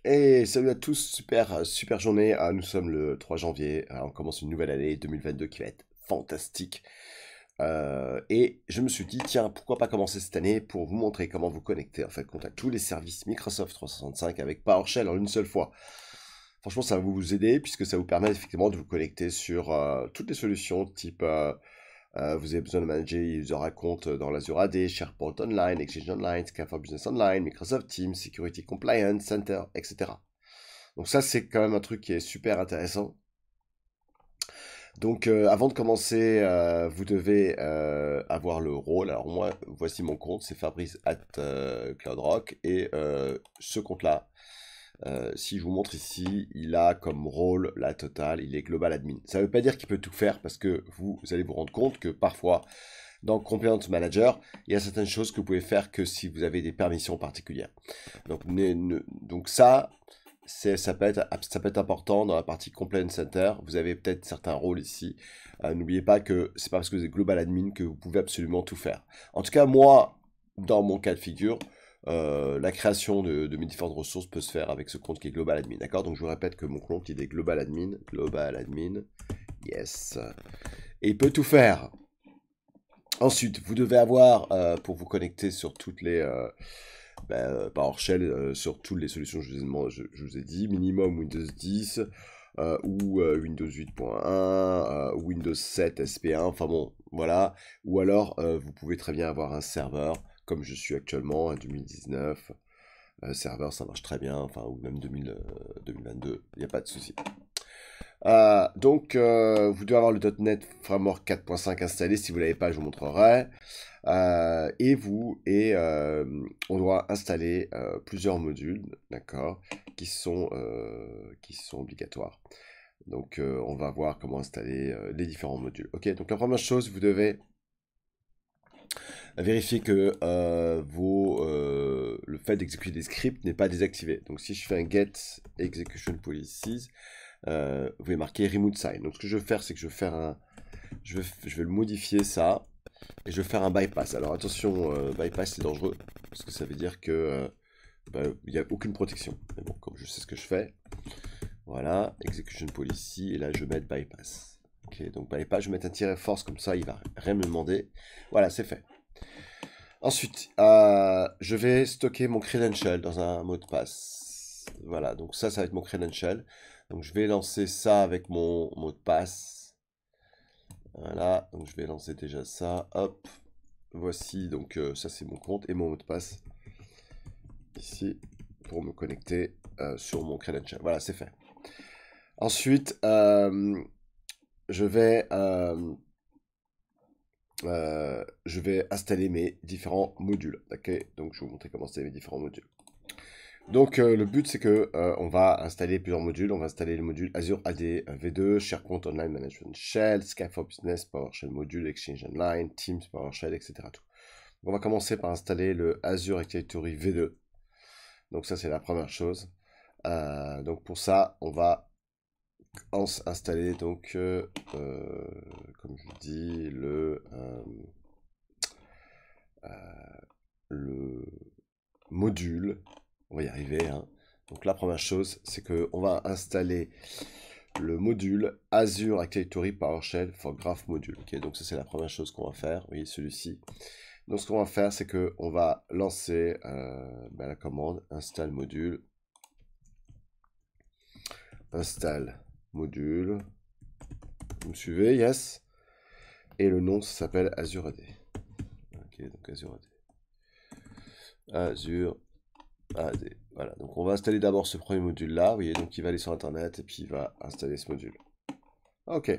Et salut à tous, super journée. Nous sommes le 3 janvier. On commence une nouvelle année 2022 qui va être fantastique. Et je me suis dit, tiens, pourquoi pas commencer cette année pour vous montrer comment vous connecter en fait à tous les services Microsoft 365 avec PowerShell en une seule fois. Franchement, ça va vous aider puisque ça vous permet effectivement de vous connecter sur toutes les solutions type vous avez besoin de manager user account dans l'Azure AD, SharePoint Online, Exchange Online, Skype for Business Online, Microsoft Teams, Security Compliance Center, etc. Donc ça, c'est quand même un truc qui est super intéressant. Donc avant de commencer, vous devez avoir le rôle. Alors moi, voici mon compte, c'est Fabrice at CloudRock. Et ce compte-là, si je vous montre ici, il a comme rôle la totale, il est Global Admin. Ça ne veut pas dire qu'il peut tout faire parce que vous allez vous rendre compte que parfois, dans Compliance Manager, il y a certaines choses que vous pouvez faire que si vous avez des permissions particulières. Donc ça, ça peut être important dans la partie Compliance Center. Vous avez peut-être certains rôles ici. N'oubliez pas que c'est pas parce que vous êtes Global Admin que vous pouvez absolument tout faire. En tout cas, moi, dans mon cas de figure, la création de mes différentes ressources peut se faire avec ce compte qui est Global Admin, d'accord? Donc je vous répète que mon compte il est Global Admin, yes, et il peut tout faire. Ensuite, vous devez avoir, pour vous connecter sur toutes les PowerShell, sur toutes les solutions que je vous ai dit, minimum Windows 10, ou Windows 8.1, Windows 7 SP1, enfin bon, voilà. Ou alors, vous pouvez très bien avoir un serveur, comme je suis actuellement, un 2019, serveur, ça marche très bien, enfin, ou même 2022, il n'y a pas de souci. Donc, vous devez avoir le .NET Framework 4.5 installé. Si vous ne l'avez pas, je vous montrerai. On doit installer plusieurs modules, d'accord, qui sont obligatoires. Donc, on va voir comment installer les différents modules. Ok, donc la première chose, vous devez vérifier que le fait d'exécuter des scripts n'est pas désactivé. Donc, si je fais un get execution policies, vous pouvez marquer remove sign. Donc, ce que je vais faire, c'est que je vais le modifier ça. Et je vais faire un bypass. Alors attention, bypass c'est dangereux, parce que ça veut dire que il n'y a aucune protection. Mais bon, comme je sais ce que je fais, voilà, execution policy, et là je vais mettre bypass. Ok, donc bypass, je vais mettre un tiret force, comme ça il va rien me demander. Voilà, c'est fait. Ensuite, je vais stocker mon credential dans un mot de passe. Voilà, donc ça va être mon credential. Donc je vais lancer ça avec mon mot de passe. Voilà, donc je vais lancer déjà ça. Hop, voici, donc ça c'est mon compte et mon mot de passe ici pour me connecter sur mon credential. Voilà, c'est fait. Ensuite, je vais installer mes différents modules. Ok, donc je vais vous montrer comment installer mes différents modules. Donc le but c'est que on va installer plusieurs modules. On va installer le module Azure AD V2, SharePoint Online Management Shell, Skype for Business, PowerShell Module, Exchange Online, Teams, PowerShell, etc. Tout. On va commencer par installer le Azure Active Directory V2. Donc ça c'est la première chose. Donc pour ça on va installer donc comme je vous dis le module. On va y arriver, hein. Donc la première chose c'est que on va installer le module Azure Active Directory PowerShell for Graph Module. Okay, donc ça c'est la première chose qu'on va faire. Vous voyez celui-ci. Donc ce qu'on va faire, c'est que on va lancer la commande install module. Install module. Vous me suivez, yes. Et le nom, ça s'appelle Azure AD. Ok, donc Azure AD. Azure AD. Voilà, donc on va installer d'abord ce premier module-là. Vous voyez, donc il va aller sur Internet et puis il va installer ce module. Ok.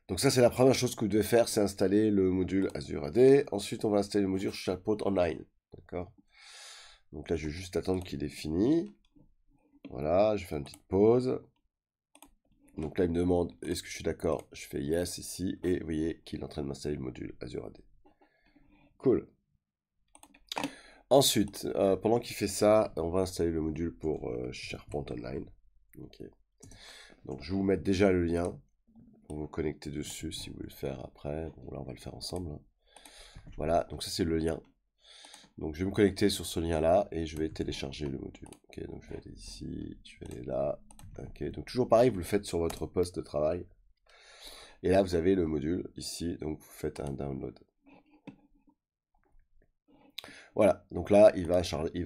Donc ça, c'est la première chose que vous devez faire, c'est installer le module Azure AD. Ensuite, on va installer le module SharePoint Online. D'accord. Donc là, je vais juste attendre qu'il ait fini. Voilà, je fais une petite pause. Donc là, il me demande est-ce que je suis d'accord. Je fais yes ici. Et vous voyez qu'il est en train de m'installer le module Azure AD. Cool. Ensuite, pendant qu'il fait ça, on va installer le module pour SharePoint Online. Ok. Donc je vais vous mettre déjà le lien pour vous connecter dessus si vous voulez le faire après. Bon, là, on va le faire ensemble. Voilà, donc ça c'est le lien. Donc je vais me connecter sur ce lien-là et je vais télécharger le module. Ok, donc je vais aller ici, je vais aller là. Ok, donc toujours pareil, vous le faites sur votre poste de travail. Et là, vous avez le module ici, donc vous faites un download. Voilà, donc là, il va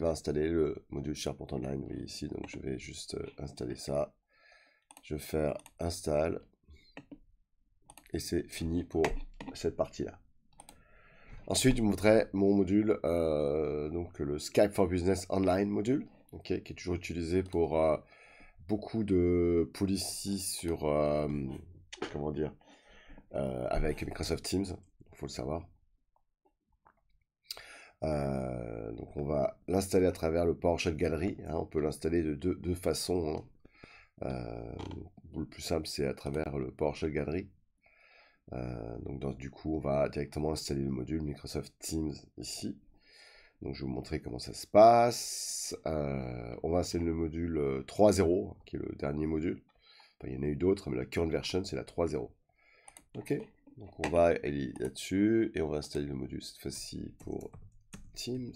installer le module SharePoint Online, vous voyez ici, donc je vais juste installer ça. Je vais faire install, et c'est fini pour cette partie-là. Ensuite, je vous montrerai mon module, donc le Skype for Business Online module, okay, qui est toujours utilisé pour beaucoup de policies sur, comment dire, avec Microsoft Teams, il faut le savoir. Donc on va l'installer à travers le PowerShell Gallery, hein, on peut l'installer de deux façons. Hein. Le plus simple, c'est à travers le PowerShell Gallery. Donc du coup, on va directement installer le module Microsoft Teams ici. Donc je vais vous montrer comment ça se passe. On va installer le module 3.0, qui est le dernier module. Enfin, il y en a eu d'autres, mais la current version, c'est la 3.0. Ok, donc on va aller là-dessus et on va installer le module cette fois-ci pour Teams.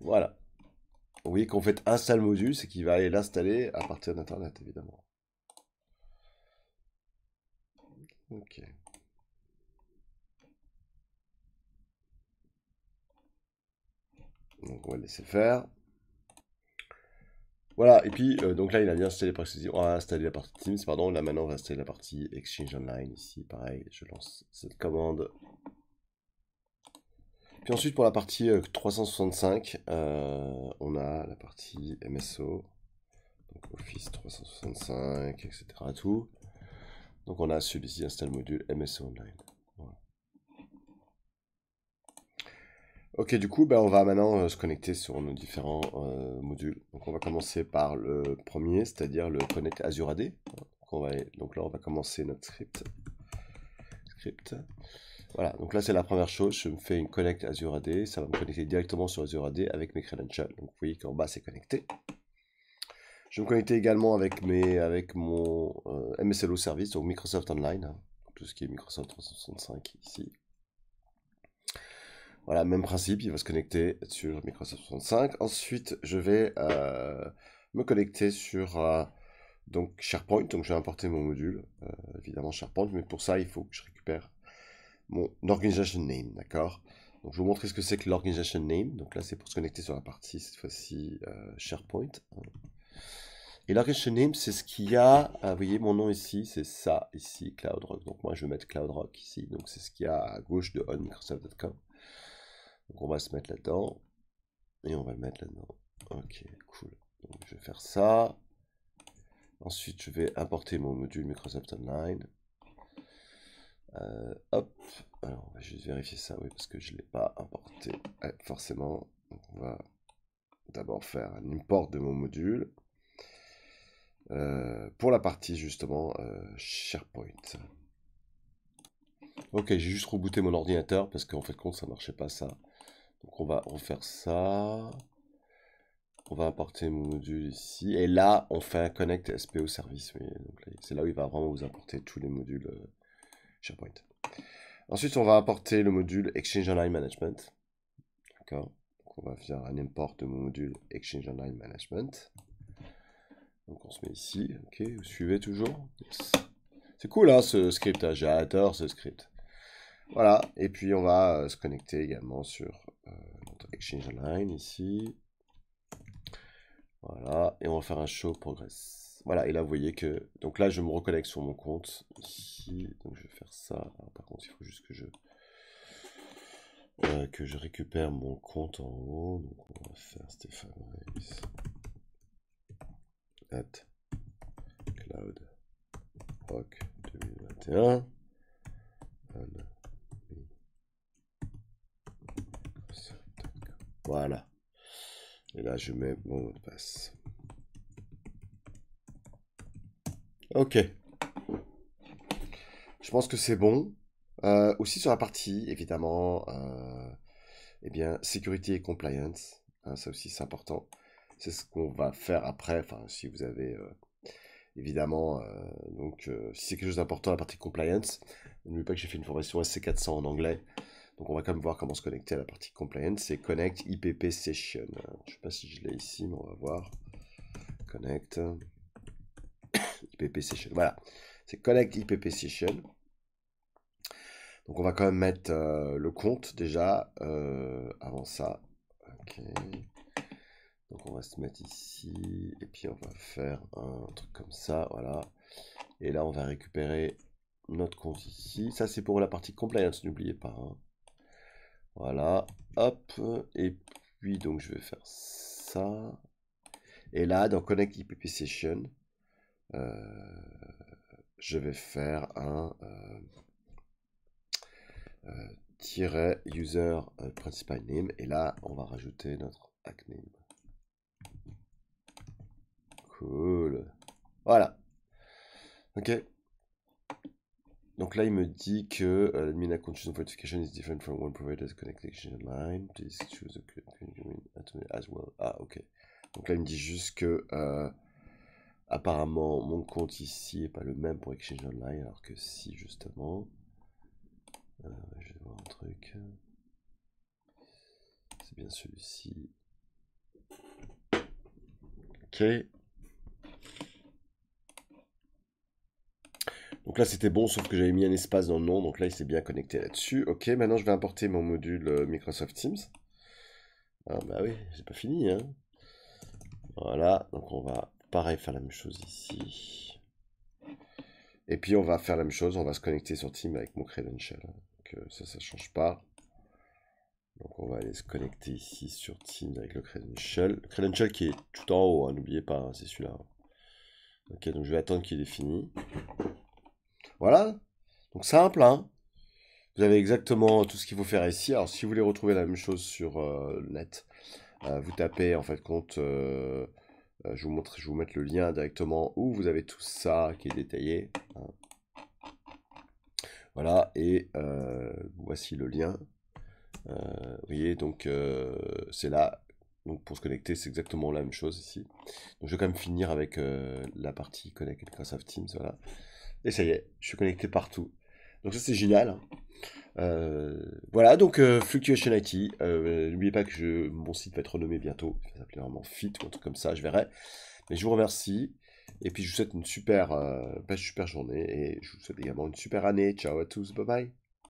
Voilà. Vous voyez qu'on fait install module, c'est qu'il va aller l'installer à partir d'Internet, évidemment. Ok. Donc on va laisser faire. Voilà, et puis donc là il a bien installé, on va installer la partie Teams, pardon. Là maintenant on va installer la partie Exchange Online ici, pareil, je lance cette commande. Puis ensuite pour la partie 365, on a la partie MSO, donc Office 365, etc. Tout. Donc on a celui-ci, installe module MSO Online. Voilà. Ok, du coup, on va maintenant se connecter sur nos différents modules. Donc on va commencer par le premier, c'est-à-dire le Connect Azure AD. Donc là, on va commencer notre script. Voilà, donc là, c'est la première chose. Je me fais une Connect Azure AD. Ça va me connecter directement sur Azure AD avec mes credentials. Donc vous voyez qu'en bas, c'est connecté. Je vais me connecter également avec mon MSLO service, donc Microsoft Online. Hein, tout ce qui est Microsoft 365 ici. Voilà, même principe, il va se connecter sur Microsoft 365. Ensuite, je vais me connecter sur donc SharePoint. Donc, je vais importer mon module, évidemment SharePoint. Mais pour ça, il faut que je récupère mon organization name, d'accord? Donc, je vais vous montrer ce que c'est que l'organization name. Donc là, c'est pour se connecter sur la partie, cette fois-ci, SharePoint. Et l'organization name, c'est ce qu'il y a. Vous voyez, mon nom ici, c'est ça, ici, CloudRock. Donc, moi, je vais mettre CloudRock ici. Donc, c'est ce qu'il y a à gauche de onmicrosoft.com. Donc on va se mettre là-dedans. Et on va le mettre là-dedans. Ok, cool. Donc je vais faire ça. Ensuite, je vais importer mon module Microsoft Online. Hop. Alors, on va juste vérifier ça, oui, parce que je ne l'ai pas importé. Ouais, forcément. Donc, on va d'abord faire un import de mon module. Pour la partie, justement, SharePoint. Ok, j'ai juste rebooté mon ordinateur, parce qu'en fait, compte, ça ne marchait pas, ça. Donc on va refaire ça. On va importer mon module ici. Et là, on fait un connect SPO service. Oui. C'est là où il va vraiment vous importer tous les modules SharePoint. Ensuite, on va importer le module Exchange Online Management. D'accord. Donc on va faire un import de mon module Exchange Online Management. Donc on se met ici. Ok, vous suivez toujours. Yes. C'est cool hein, ce script. Hein. J'adore ce script. Voilà. Et puis on va se connecter également sur notre Exchange Online ici. Voilà, et on va faire un show progress. Voilà, et là vous voyez que... Donc là je me reconnecte sur mon compte, ici, donc je vais faire ça. Alors, par contre il faut juste que je récupère mon compte en haut. Donc on va faire Stéphane Reis at CloudRock 2021. Voilà. Et là je mets mon mot de passe. Ok. Je pense que c'est bon. Aussi sur la partie, évidemment, eh bien, sécurité et compliance. Hein, ça aussi, c'est important. C'est ce qu'on va faire après. Enfin, si vous avez, évidemment, donc, si c'est quelque chose d'important, la partie compliance. N'oubliez pas que j'ai fait une formation SC400 en anglais. Donc on va quand même voir comment se connecter à la partie compliance. C'est Connect IPP Session. Je sais pas si je l'ai ici, mais on va voir. Connect IPP Session. Voilà. C'est Connect IPP Session. Donc on va quand même mettre le compte déjà avant ça. Ok. Donc on va se mettre ici et puis on va faire un truc comme ça, voilà. Et là on va récupérer notre compte ici. Ça c'est pour la partie compliance, n'oubliez pas. Hein. Voilà, hop. Et puis donc je vais faire ça. Et là dans Connect IPP Session, je vais faire un user principal name. Et là on va rajouter notre hack name. Cool. Voilà. Ok. Donc là, il me dit que l'admin account choose notification is different from one provider's connection line. Please choose a as well. Ah, ok. Donc là, il me dit juste que apparemment, mon compte ici n'est pas le même pour Exchange Online, alors que si, justement. Je vais voir un truc. C'est bien celui-ci. Ok. Donc là, c'était bon, sauf que j'avais mis un espace dans le nom. Donc là, il s'est bien connecté là-dessus. Ok, maintenant, je vais importer mon module Microsoft Teams. Ah bah oui, j'ai pas fini, hein. Voilà, donc on va pareil faire la même chose ici. Et puis on va faire la même chose, on va se connecter sur Teams avec mon credential. Donc ça change pas. Donc on va aller se connecter ici sur Teams avec le credential. Le credential qui est tout en haut, hein, n'oubliez pas, hein, c'est celui-là. Ok, donc je vais attendre qu'il est fini. Voilà, donc simple, hein. Vous avez exactement tout ce qu'il faut faire ici. Alors si vous voulez retrouver la même chose sur le net, vous tapez en fait compte... je vais vous mettre le lien directement où vous avez tout ça qui est détaillé. Hein. Voilà, et voici le lien. Vous voyez, donc c'est là. Donc pour se connecter, c'est exactement la même chose ici. Donc je vais quand même finir avec la partie Connect Microsoft Teams. Voilà. Et ça y est, je suis connecté partout. Donc ça c'est génial. Hein. Voilà, donc Fluctuation IT. N'oubliez pas que mon site va être renommé bientôt. Il va s'appeler vraiment Fit ou un truc comme ça, je verrai. Mais je vous remercie. Et puis je vous souhaite une super journée. Et je vous souhaite également une super année. Ciao à tous, bye bye.